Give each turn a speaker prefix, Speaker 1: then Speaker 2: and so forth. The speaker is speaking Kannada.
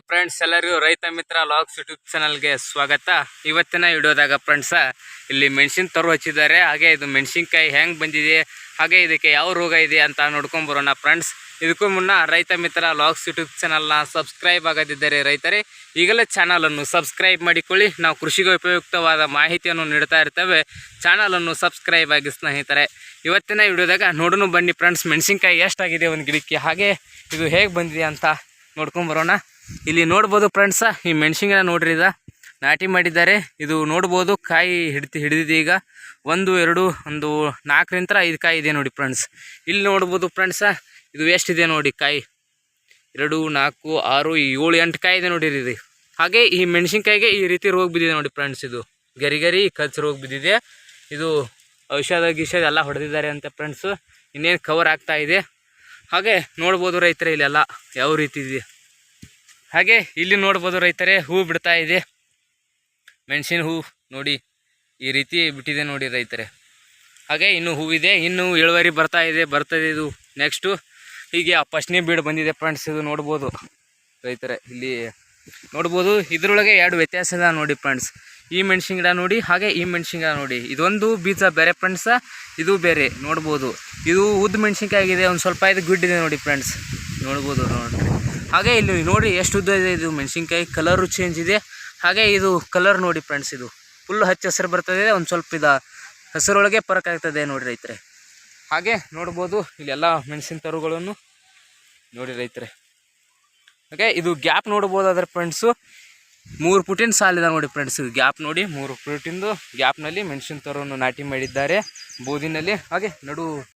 Speaker 1: ಫ್ರೆಂಡ್ಸ್ ಎಲ್ಲರಿಗೂ ರೈತ ಮಿತ್ರ ಲಾಗ್ಸ್ ಯೂಟ್ಯೂಬ್ ಚಾನಲ್ಗೆ ಸ್ವಾಗತ. ಇವತ್ತಿನ ವಿಡಿಯೋದಾಗ ಫ್ರೆಂಡ್ಸ ಇಲ್ಲಿ ಮೆಣಸಿನ ತರು ಹಚ್ಚಿದ್ದಾರೆ. ಹಾಗೆ ಇದು ಮೆಣಸಿನ್ಕಾಯಿ ಹೆಂಗೆ ಬಂದಿದೆ, ಹಾಗೆ ಇದಕ್ಕೆ ಯಾವ ರೋಗ ಇದೆ ಅಂತ ನೋಡ್ಕೊಂಬರೋಣ ಫ್ರೆಂಡ್ಸ್. ಇದಕ್ಕೂ ಮುನ್ನ ರೈತ ಮಿತ್ರ ಲಾಗ್ಸ್ ಯೂಟ್ಯೂಬ್ ಚಾನಲ್ನ ಸಬ್ಸ್ಕ್ರೈಬ್ ಆಗದಿದ್ದರೆ ರೈತರೇ ಈಗಲೇ ಚಾನಲನ್ನು ಸಬ್ಸ್ಕ್ರೈಬ್ ಮಾಡಿಕೊಳ್ಳಿ. ನಾವು ಕೃಷಿಗೆ ಉಪಯುಕ್ತವಾದ ಮಾಹಿತಿಯನ್ನು ನೀಡ್ತಾ ಇರ್ತೇವೆ. ಚಾನಲನ್ನು ಸಬ್ಸ್ಕ್ರೈಬ್ ಆಗಿ ಸ್ನೇಹಿತರೆ. ಇವತ್ತಿನ ವಿಡಿಯೋದಾಗ ನೋಡೋಣ ಬನ್ನಿ ಫ್ರೆಂಡ್ಸ್, ಮೆಣಸಿನ್ಕಾಯಿ ಎಷ್ಟಾಗಿದೆ ಒಂದು ಗಿಡಕ್ಕೆ, ಹಾಗೆ ಇದು ಹೇಗೆ ಬಂದಿದೆ ಅಂತ ನೋಡ್ಕೊಂಬರೋಣ. ಇಲ್ಲಿ ನೋಡ್ಬೋದು ಫ್ರೆಂಡ್ಸ, ಈ ಮೆಣಸಿನ್ಕಾಯಿ ನೋಡ್ರಿ, ಇದ ನಾಟಿ ಮಾಡಿದ್ದಾರೆ. ಇದು ನೋಡ್ಬೋದು ಕಾಯಿ ಹಿಡಿದಿದೆ. ಈಗ 1 2 ಒಂದು 4ರಿಂದ 5 ಕಾಯಿ ಇದೆ ನೋಡಿ ಫ್ರೆಂಡ್ಸ್. ಇಲ್ಲಿ ನೋಡ್ಬೋದು ಫ್ರೆಂಡ್ಸ, ಇದು ಎಷ್ಟಿದೆ ನೋಡಿ ಕಾಯಿ, 2 4 6 7 8 ಕಾಯಿ ಇದೆ ನೋಡಿ ಇದು. ಹಾಗೆ ಈ ಮೆಣಸಿನ್ಕಾಯಿಗೆ ಈ ರೀತಿ ರೋಗ ಬಿದ್ದಿದೆ ನೋಡಿ ಫ್ರೆಂಡ್ಸ್. ಇದು ಗರಿ ಕಚ್ಚು ರೋಗ ಬಿದ್ದಿದೆ. ಇದು ಔಷಧ ಎಲ್ಲ ಹೊಡೆದಿದ್ದಾರೆ ಅಂತ ಫ್ರೆಂಡ್ಸು. ಇನ್ನೇನು ಕವರ್ ಆಗ್ತಾ ಇದೆ. ಹಾಗೆ ನೋಡ್ಬೋದು ರೈತರೇ ಇಲ್ಲೆಲ್ಲ ಯಾವ ರೀತಿ ಇದೆ. ಹಾಗೆ ಇಲ್ಲಿ ನೋಡ್ಬೋದು ರೈತರೇ, ಹೂ ಬಿಡ್ತಾ ಇದೆ. ಮೆಣಸಿನ ಹೂ ನೋಡಿ ಈ ರೀತಿ ಬಿಟ್ಟಿದೆ ನೋಡಿ ರೈತರೇ. ಹಾಗೆ ಇನ್ನೂ ಹೂವಿದೆ, ಇನ್ನೂ ಇಳುವರಿ ಬರ್ತದೆ ಇದು ನೆಕ್ಸ್ಟು. ಹೀಗೆ ಆ ಪಶ್ನಿ ಬೀಡು ಬಂದಿದೆ ಫ್ರೆಂಡ್ಸ್. ಇದು ನೋಡ್ಬೋದು ರೈತರೇ, ಇಲ್ಲಿ ನೋಡ್ಬೋದು. ಇದರೊಳಗೆ 2 ವ್ಯತ್ಯಾಸ ಇದೆ ನೋಡಿ ಫ್ರೆಂಡ್ಸ್. ಈ ಮೆಣಸಿನ ಗಿಡ ನೋಡಿ, ಹಾಗೆ ಈ ಮೆಣಸಿನ ಗಿಡ ನೋಡಿ. ಇದೊಂದು ಬೀಜ ಬೇರೆ ಫ್ರೆಂಡ್ಸ, ಇದು ಬೇರೆ ನೋಡ್ಬೋದು. ಇದು ಉದ್ದ ಮೆಣಸಿನ್ಕಾಯಿ ಆಗಿದೆ, ಒಂದು ಸ್ವಲ್ಪ ಇದು ಗುಡ್ಡಿದೆ ನೋಡಿ ಫ್ರೆಂಡ್ಸ್. ನೋಡ್ಬೋದು ನೋಡ್ರಿ. ಹಾಗೆ ಇಲ್ಲಿ ನೋಡಿ ಎಷ್ಟು ಉದ್ದ ಇದೆ ಇದು ಮೆಣಸಿನ್ಕಾಯಿ. ಕಲರು ಚೇಂಜ್ ಇದೆ. ಹಾಗೆ ಇದು ಕಲರ್ ನೋಡಿ ಫ್ರೆಂಡ್ಸ್, ಇದು ಫುಲ್ ಹಚ್ಚ ಹಸಿರು ಬರ್ತದೆ. ಒಂದು ಸ್ವಲ್ಪ ಇದು ಹಸಿರೊಳಗೆ ಫರಕ್ ಆಗ್ತದೆ ನೋಡಿ ರೈತರೇ. ಹಾಗೆ ನೋಡ್ಬೋದು ಇಲ್ಲೆಲ್ಲ ಮೆಣಸಿನ ತರುಗಳನ್ನು ನೋಡಿ ರೈತರೇ. ಹಾಗೆ ಇದು ಗ್ಯಾಪ್ ನೋಡ್ಬೋದು. ಅದರ ಫ್ರೆಂಡ್ಸು 3 ಫುಟಿನ ಸಾಲಿದೆ ನೋಡಿ ಫ್ರೆಂಡ್ಸ್. ಇದು ಗ್ಯಾಪ್ ನೋಡಿ, 3 ಫುಟಿಂದು ಗ್ಯಾಪ್ನಲ್ಲಿ ಮೆಣಸಿನ ತರುವನ್ನು ನಾಟಿ ಮಾಡಿದ್ದಾರೆ ಬೂದಿನಲ್ಲಿ. ಹಾಗೆ ನಡು